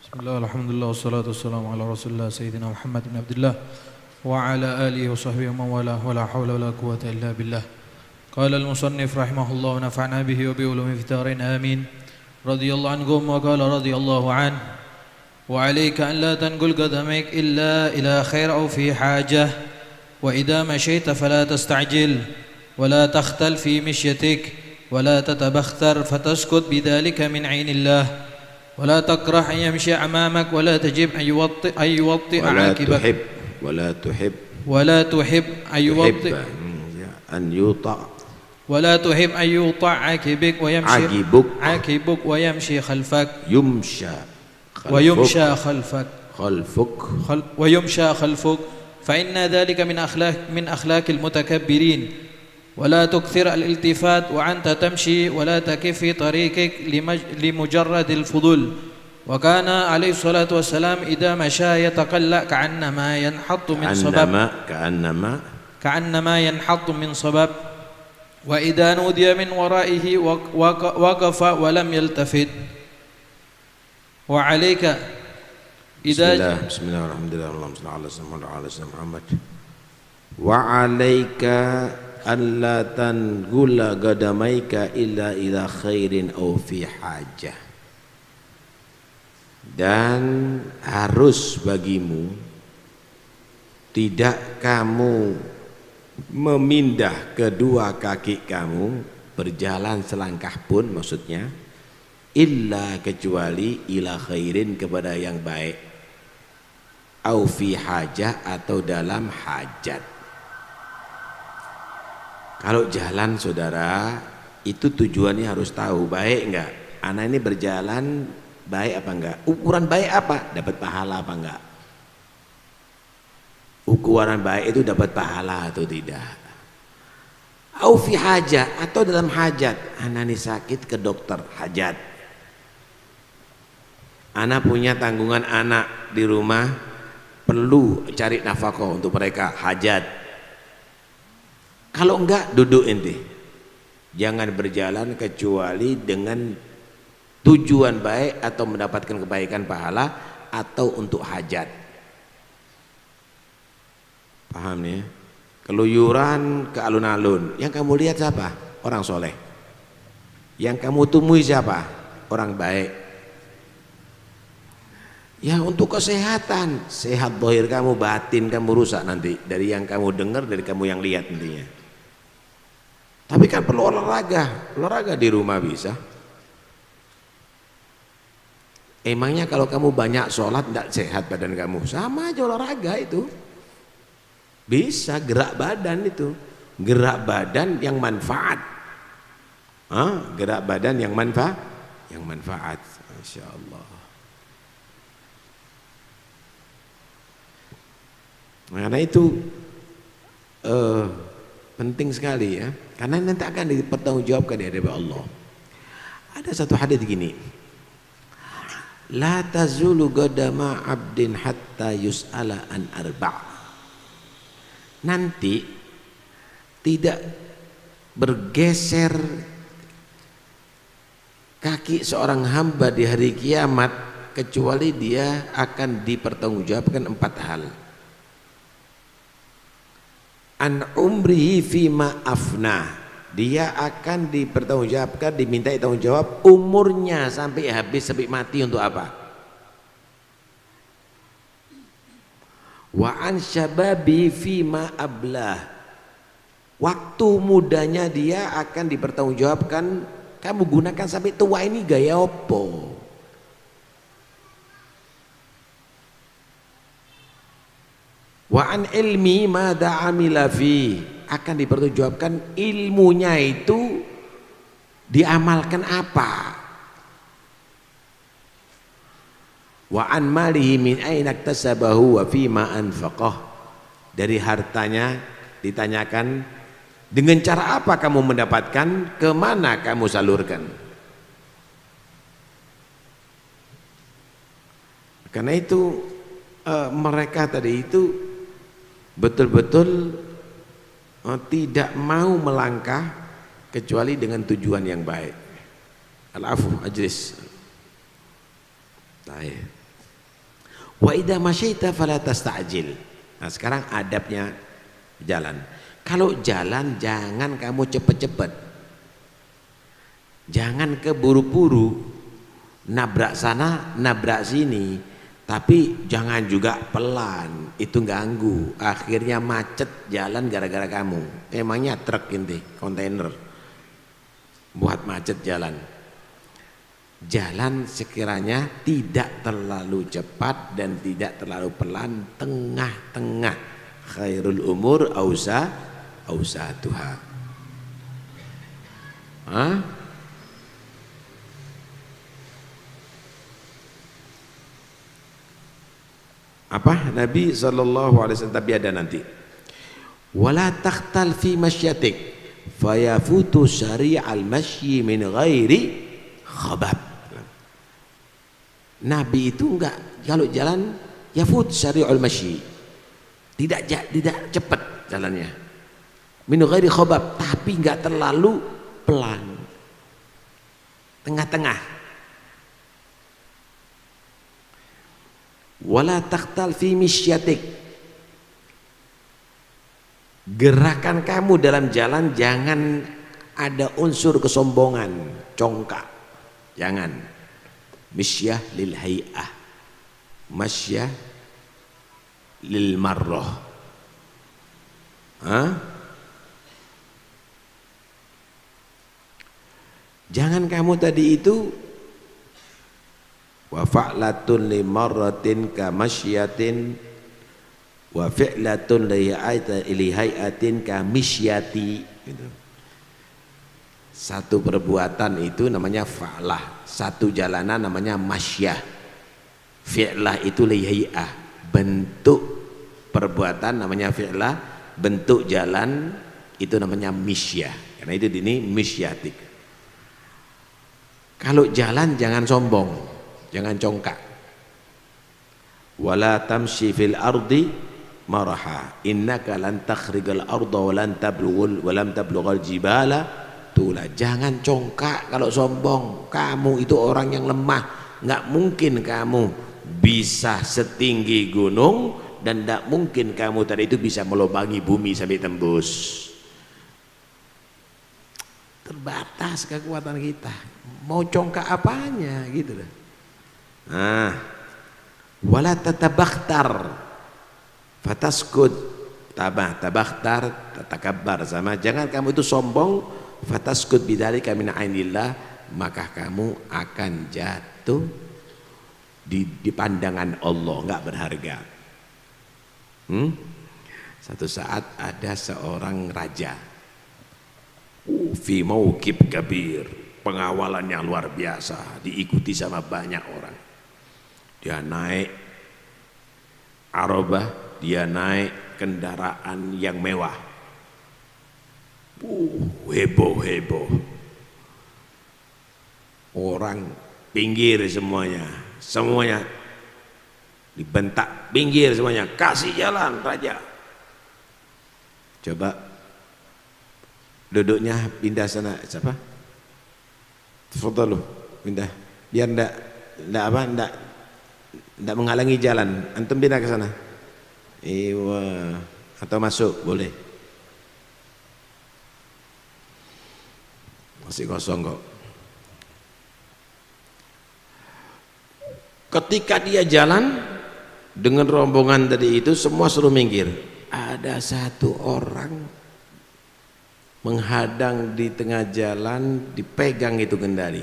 Bismillah, alhamdulillah, wassalatu wassalamu ala rasulillah Sayyidina Muhammad bin Abdullah wa ala alihi wa sahbihi wa mawala wa la hawla wa la quwwata illa billah. Qala al-musannif rahimahullah wa nafa'na bihi wa bi ulumi fi darin amin. Radiyallahu anhum wa qala radiyallahu an wa alayka an la tanqul qadamaik illa ila khair aw fi hajah wa idha mashayta fala tasta'jil wa la takhtal fi mishyatik wa la tatabakhtar fataskut bidhalika min 'ainillah. ولا تكره أن يمشي أمامك ولا تجب أن يوطئ عاقبك ولا تحب أن يوطئ ولا تحب أن يوطأ عاقبك ويمشي خلفك ويمشى خلفك فإن ذلك من أخلاق المتكبرين. ولا تكثر الالتفات وأنت تمشي ولا تكف في طريقك لمجرد الفضول. وكان عليه الصلاة والسلام إذا مشى يتقلأ كأنما ينحط من صبب وإذا نودي من ورائه وقف ولم يلتفت. وعليك بسم الله الرحمن الرحيم اللهم صل على سيدنا محمد وعليك alla tangula gadamaika illa ila khairin aw fi hajah, dan harus bagimu tidak kamu memindah kedua kaki kamu berjalan selangkah pun, maksudnya illa kecuali ila khairin kepada yang baik, aw fi hajah atau dalam hajat. Kalau jalan saudara itu tujuannya harus tahu baik enggak, anak ini berjalan baik apa enggak, ukuran baik apa, dapat pahala apa enggak, ukuran baik itu dapat pahala atau tidak. Au fi hajat atau dalam hajat, anak ini sakit ke dokter hajat, anak punya tanggungan anak di rumah perlu cari nafkah untuk mereka hajat. Kalau enggak duduk ente, jangan berjalan kecuali dengan tujuan baik atau mendapatkan kebaikan pahala atau untuk hajat. Paham ya? Keluyuran ke alun-alun, yang kamu lihat siapa? Orang soleh. Yang kamu temui siapa? Orang baik. Ya untuk kesehatan, sehat zahir kamu, batin kamu rusak nanti dari yang kamu dengar, dari kamu yang lihat nantinya. Tapi kan perlu olahraga di rumah bisa. Emangnya kalau kamu banyak sholat tidak sehat badan kamu? Sama aja olahraga itu. Bisa gerak badan itu, gerak badan yang manfaat. Gerak badan yang manfaat. Masya Allah. Karena itu penting sekali ya, karena nanti akan dipertanggungjawabkan di hadapan Allah. Ada satu hadis gini, la tazulu qadama abdin hatta yus'ala an arba'. Nanti tidak bergeser kaki seorang hamba di hari kiamat kecuali dia akan dipertanggungjawabkan 4 hal. An umrihi fima afna, dia akan dipertanggungjawabkan, dimintai tanggung jawab umurnya sampai habis, sampai mati untuk apa. Wa an syababi fima ablah, waktu mudanya dia akan dipertanggungjawabkan, kamu gunakan sampai tua ini gaya opo. Wa an ilmi madza amila fi, akan dipertanggungjawabkan ilmunya itu diamalkan apa. Wa an malihi min aina iktasabahu wa fi ma anfaqah, dari hartanya ditanyakan dengan cara apa kamu mendapatkan, kemana kamu salurkan. Karena itu mereka tadi itu betul-betul tidak mau melangkah kecuali dengan tujuan yang baik. Al-afu ajlis. Baik. Wa idza masyaita fala tasta'jil. Nah, sekarang adabnya jalan. Kalau jalan jangan kamu cepet-cepet. Jangan keburu-buru, nabrak sana, nabrak sini. Tapi jangan juga pelan, itu ganggu. Akhirnya macet jalan gara-gara kamu. Emangnya truk ini, kontainer buat macet jalan. Jalan sekiranya tidak terlalu cepat dan tidak terlalu pelan, tengah-tengah. Khairul umur ausatuha. Hah? Apa? Nabi SAW, tapi ada nanti. Wala takhtal fi masyatik fayafutu syari'al masyi min ghairi khabab. Nabi itu enggak, kalau jalan yafut syari'ul masyi, tidak cepat jalannya, min ghairi khabab, tapi enggak terlalu pelan, tengah-tengah. Wala takhtal fi misyatik, gerakan kamu dalam jalan jangan ada unsur kesombongan, congkak, jangan. Misyah lil hay'ah, masyah lil marrah. Jangan kamu tadi itu wa fa'latun li marratin ka masyatin wa fi'latun li hay'atin ka misyati gitu. Satu perbuatan itu namanya fa'lah, satu jalanan namanya masyah. Fi'lah itu li hay'ah, bentuk perbuatan namanya fi'lah, bentuk jalan itu namanya misyah. Karena itu ini misyatik. Kalau jalan jangan sombong, jangan congkak. Wala tamshi fil ardi maraha innaka lan takhrigal arda wa lan tablughal jibala tula. Jangan congkak kalau sombong. Kamu itu orang yang lemah, nggak mungkin kamu bisa setinggi gunung dan nggak mungkin kamu tadi itu bisa melobangi bumi sampai tembus. Terbatas kekuatan kita, mau congkak apanya gitu loh. Wala tatabakhtar fataskut, tabakhtar tatakabbar, sama jangan kamu itu sombong, fataskut bidzalika min ainillah, maka kamu akan jatuh di pandangan Allah, enggak berharga. Satu saat ada seorang raja, fi mauqib kabir, pengawalannya luar biasa, diikuti sama banyak orang. Dia naik arobah, dia naik kendaraan yang mewah, heboh, orang pinggir semuanya dibentak, pinggir semuanya, kasih jalan raja. Coba duduknya pindah sana, siapa? Tafadhalu, pindah, biar ndak menghalangi jalan. Antum pindah ke sana. Iya, atau masuk boleh. Masih kosong kok. Ketika dia jalan dengan rombongan tadi itu, semua suruh minggir. Ada satu orang menghadang di tengah jalan, dipegang itu kendali.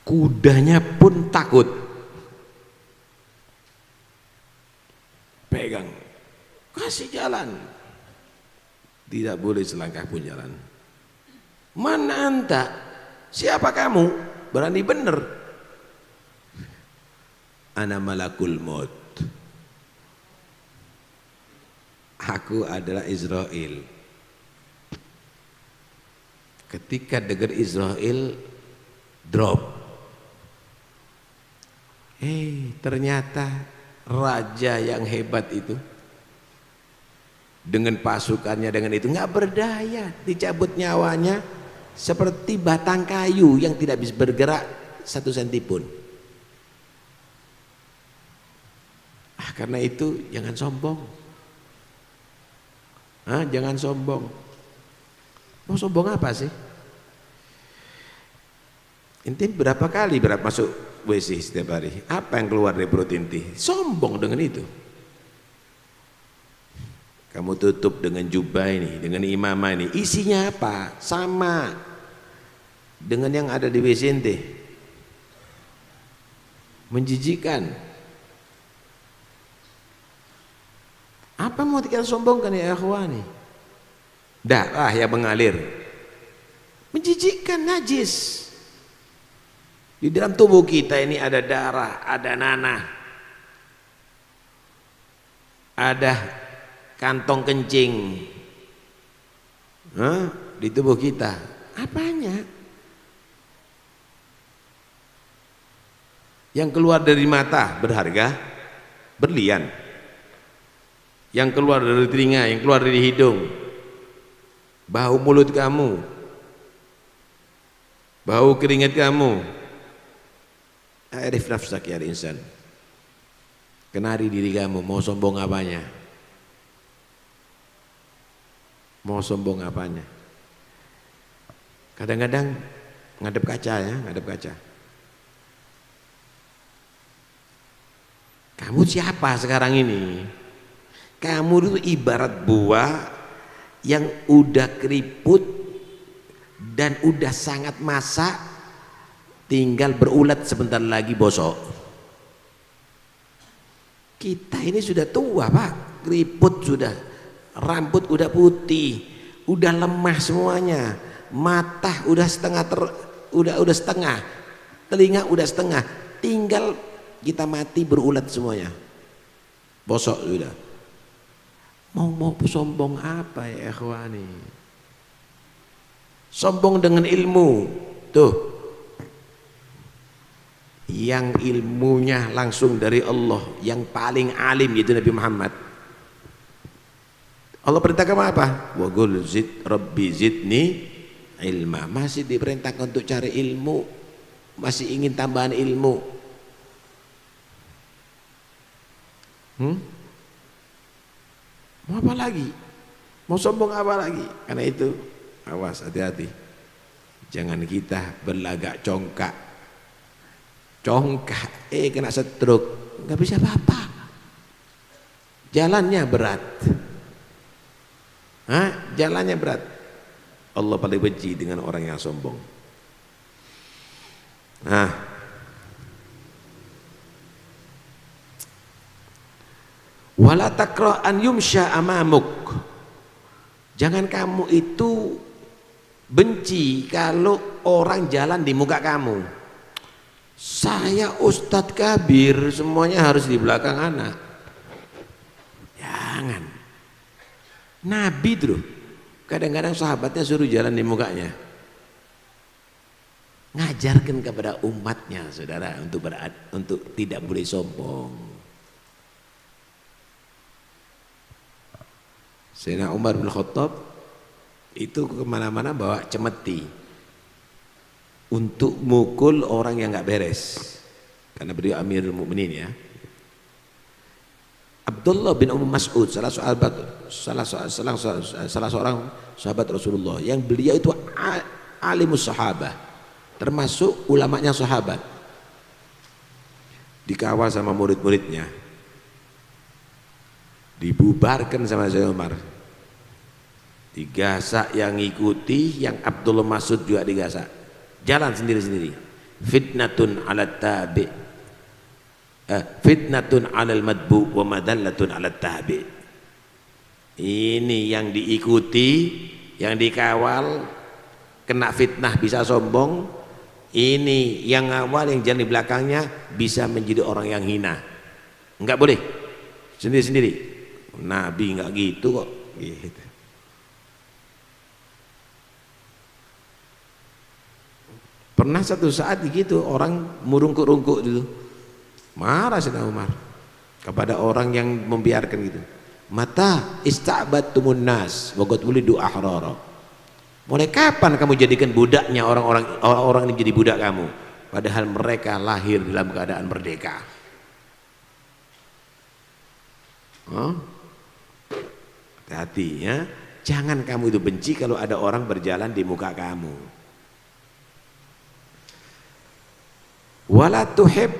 Kudanya pun takut, pegang, kasih jalan, tidak boleh selangkah pun jalan. Mana anta? Siapa kamu? Berani bener? Ana malakul maut, aku adalah Israel. Ketika dengar Israel, drop. Ternyata raja yang hebat itu dengan pasukannya, dengan itu nggak berdaya, dicabut nyawanya seperti batang kayu yang tidak bisa bergerak 1 senti pun. karena itu jangan sombong. Jangan sombong. Mau sombong apa sih? Inti berapa kali masuk WC setiap hari? Apa yang keluar dari perut inti? Sombong dengan itu. Kamu tutup dengan jubah ini, dengan imamah ini, isinya apa? Sama dengan yang ada di WC inti. Menjijikkan. Apa mau kita sombongkan ya akhwani? Darah yang mengalir, menjijikkan, najis. Di dalam tubuh kita ini ada darah, ada nanah, ada kantong kencing di tubuh kita. Apanya? Yang keluar dari mata berharga, berlian. Yang keluar dari telinga, yang keluar dari hidung, bau mulut kamu, bau keringat kamu. Arif nafsak ya insan. Kenali diri kamu, mau sombong apanya? Mau sombong apanya? Kadang-kadang ngadep kaca ya, ngadep kaca. Kamu siapa sekarang ini? Kamu itu ibarat buah yang udah keriput dan udah sangat masak, tinggal berulat sebentar lagi bosok. Kita ini sudah tua Pak, keriput sudah, rambut udah putih, udah lemah semuanya, mata udah udah setengah, telinga udah setengah, tinggal kita mati berulat semuanya, bosok sudah. Mau sombong apa ya ikhwani? Sombong dengan ilmu tuh, yang ilmunya langsung dari Allah, yang paling alim yaitu Nabi Muhammad. Allah perintahkan apa? Wa qul rabbi zidni ilma. Masih diperintahkan untuk cari ilmu, masih ingin tambahan ilmu. Mau apa lagi? Mau sombong apa lagi? Karena itu awas, hati-hati, jangan kita berlagak congkak kena stroke, nggak bisa apa-apa, jalannya berat. Jalannya berat. Allah paling benci dengan orang yang sombong. Wala takra an yumsha amamuk. Jangan kamu itu benci kalau orang jalan di muka kamu. Saya Ustadz Kabir, semuanya harus di belakang anak. Jangan. Nabi tuh kadang-kadang sahabatnya suruh jalan di mukanya. Ngajarkan kepada umatnya, saudara, untuk tidak boleh sombong. Sayyidina Umar bin Khattab itu kemana-mana bawa cemeti untuk mukul orang yang nggak beres, karena beliau Amirul Mukminin ya. Abdullah bin Mas'ud salah seorang sahabat Rasulullah, yang beliau itu alimus sahabah, termasuk ulamanya sahabat, dikawal sama murid-muridnya, dibubarkan sama Sayyidina Umar, digasak yang ngikuti, yang Abdullah Mas'ud juga digasak, jalan sendiri-sendiri. Fitnatun ala tabi, fitnatun alal madbu wa madallatun ala tabi. Ini yang diikuti, yang dikawal, kena fitnah bisa sombong. Ini yang awal, yang jalan di belakangnya bisa menjadi orang yang hina. Enggak boleh sendiri-sendiri. Nabi enggak gitu kok gitu. Pernah satu saat gitu orang murungkuk-rungkuk gitu, marah Sayyidina Umar kepada orang yang membiarkan gitu. Mata ista'badtumun nas wa qad wulidu ahrara. Mulai kapan kamu jadikan budaknya orang-orang ini jadi budak kamu, padahal mereka lahir dalam keadaan merdeka. Oh, hati-hati ya. Jangan kamu itu benci kalau ada orang berjalan di muka kamu. Wala tuhib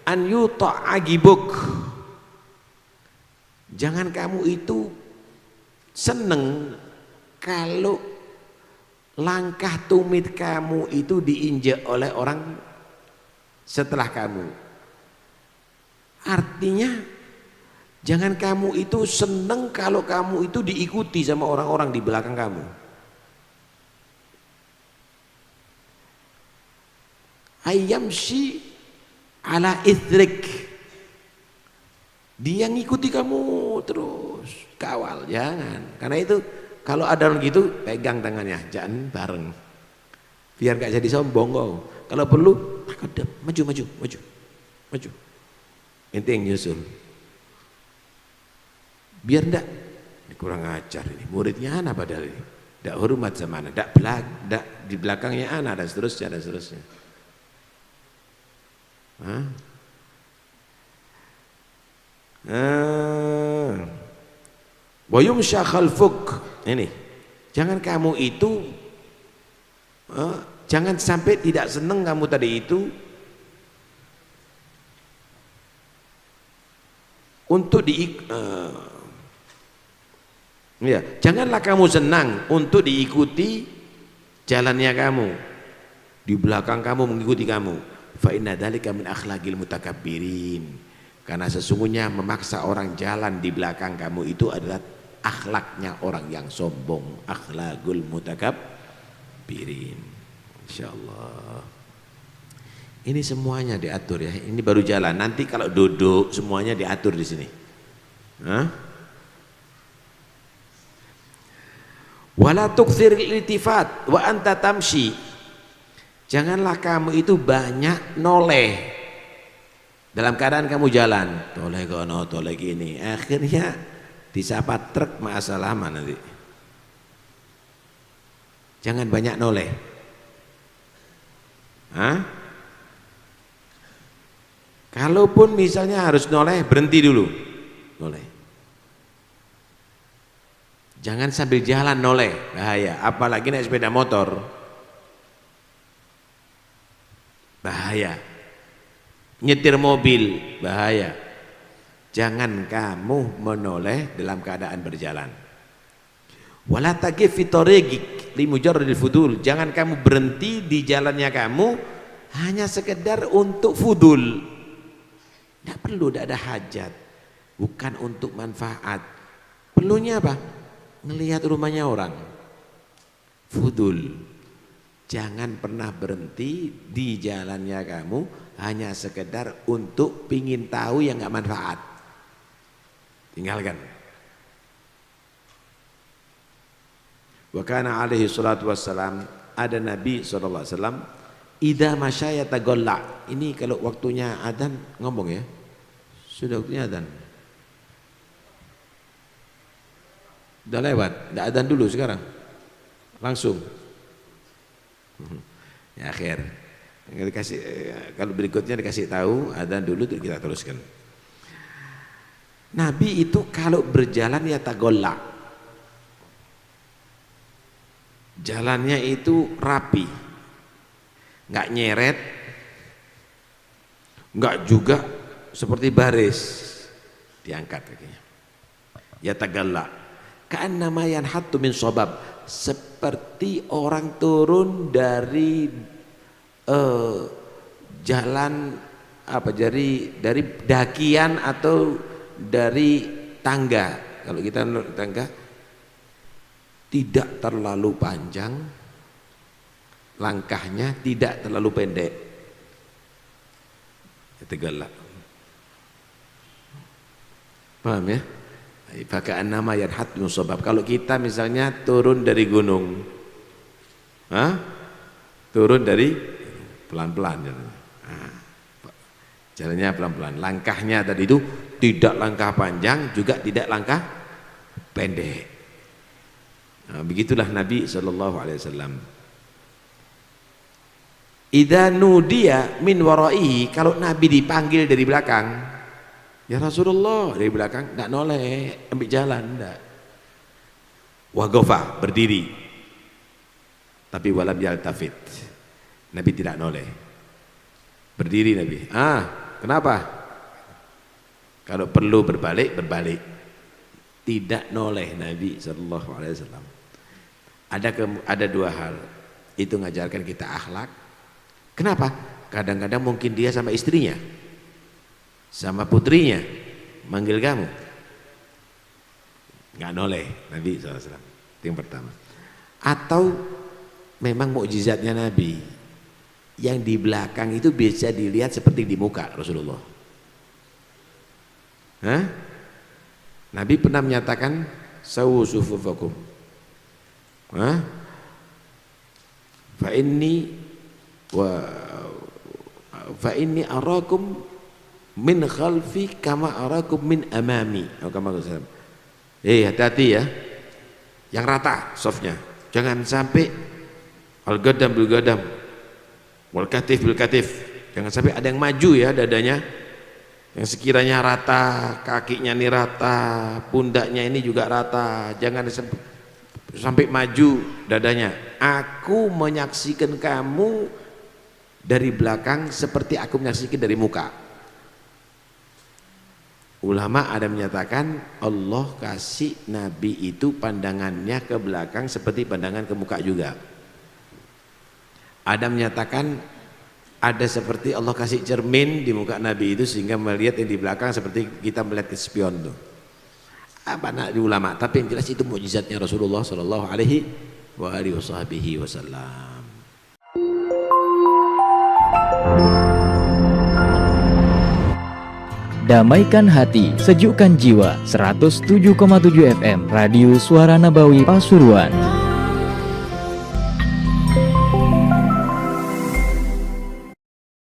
an yuta'agibuk. Jangan kamu itu seneng kalau langkah tumit kamu itu diinjak oleh orang setelah kamu. Artinya jangan kamu itu seneng kalau kamu itu diikuti sama orang-orang di belakang kamu. Ayyamshi ala ithrik, dia ngikuti kamu terus, kawal, jangan. Karena itu kalau ada orang gitu pegang tangannya, jangan bareng, biar gak jadi sombong kau. Kalau perlu maju, ente yang nyusul, biar ndak kurang ajar ini muridnya anak padahal ini ndak hormat sama anak, ndak di belakangnya anak dan seterusnya. Wa yumsha khalfuk, ini jangan kamu itu jangan sampai tidak senang kamu tadi itu untuk ya, janganlah kamu senang untuk diikuti jalannya kamu, di belakang kamu mengikuti kamu. Fa inna dzalika min akhlaqil mutakabbirin, karena sesungguhnya memaksa orang jalan di belakang kamu itu adalah akhlaknya orang yang sombong, akhlaqul mutakabbirin. Insyaallah ini semuanya diatur ya, ini baru jalan, nanti kalau duduk semuanya diatur di sini. Wala tukthir iltifat wa anta tamshi, janganlah kamu itu banyak noleh dalam keadaan kamu jalan, toleh kono toleh gini, akhirnya disapa truk masalahma nanti. Jangan banyak noleh. Kalaupun misalnya harus noleh, berhenti dulu noleh. Jangan sambil jalan noleh, bahaya. Apalagi naik sepeda motor, bahaya. Nyetir mobil, bahaya. Jangan kamu menoleh dalam keadaan berjalan. Wala taqif fi tariqik li mujarradil fudul, jangan kamu berhenti di jalannya kamu hanya sekedar untuk fudul. Tidak perlu, tidak ada hajat, bukan untuk manfaat. Perlunya apa? Ngelihat rumahnya orang, fudul. Jangan pernah berhenti di jalannya kamu hanya sekedar untuk pingin tahu yang nggak manfaat, tinggalkan. Wa kana alaihi salatu wassalam, ada Nabi sallallahu alaihi wasallam, idza masyaya tagolla. Ini kalau waktunya adzan ngomong ya, sudah waktunya adzan, udah lewat, enggak adzan dulu sekarang, langsung ya akhir. Dikasih, kalau berikutnya dikasih tahu adzan dulu kita teruskan. Nabi itu kalau berjalan ya tagolla, jalannya itu rapi, nggak nyeret, nggak juga seperti baris diangkat kakinya. Ya tagalla, ka'annama yanhattu min sobab, seperti orang turun dari jalan apa, dari dakian atau dari tangga. Kalau kita tangga tidak terlalu panjang langkahnya, tidak terlalu pendek. Tegalak, paham ya? Faka'an nama yanhat musabab. Kalau kita misalnya turun dari gunung, turun dari pelan-pelan, jalannya pelan-pelan, langkahnya tadi itu tidak langkah panjang juga tidak langkah pendek. Nah, begitulah Nabi SAW. Idza nudiya min waraihi, kalau Nabi dipanggil dari belakang, Ya Rasulullah, dari belakang enggak noleh, ambil jalan enggak. Waqafa, berdiri. Tapi walam yaltafit. Nabi tidak noleh. Berdiri Nabi. Kenapa? Kalau perlu berbalik, berbalik. Tidak noleh Nabi sallallahu alaihi wasallam. Ada dua hal. Itu ngajarkan kita akhlak. Kenapa? Kadang-kadang mungkin dia sama istrinya, sama putrinya manggil kamu, nggak noleh Nabi SAW. Itu yang pertama. Atau memang mukjizatnya Nabi, yang di belakang itu bisa dilihat seperti di muka Rasulullah. Nabi pernah menyatakan sawu sufufakum, fa inni arakum min khalfi kama arakum min amami. Hati-hati ya, yang rata softnya, jangan sampai al-gadam bil gadam wal katif bil katif, jangan sampai ada yang maju ya dadanya, yang sekiranya rata, kakinya ini rata, pundaknya ini juga rata, jangan sampai maju dadanya. Aku menyaksikan kamu dari belakang seperti aku menyaksikan dari muka. Ulama ada menyatakan Allah kasih Nabi itu pandangannya ke belakang seperti pandangan ke muka juga. Ada menyatakan ada seperti Allah kasih cermin di muka Nabi itu sehingga melihat yang di belakang seperti kita melihat ke spion tuh. Apa nak di ulama, tapi yang jelas itu mukjizatnya Rasulullah sallallahu alaihi wasallam. Damaikan hati, sejukkan jiwa. 107,7 FM Radio Suara Nabawi Pasuruan.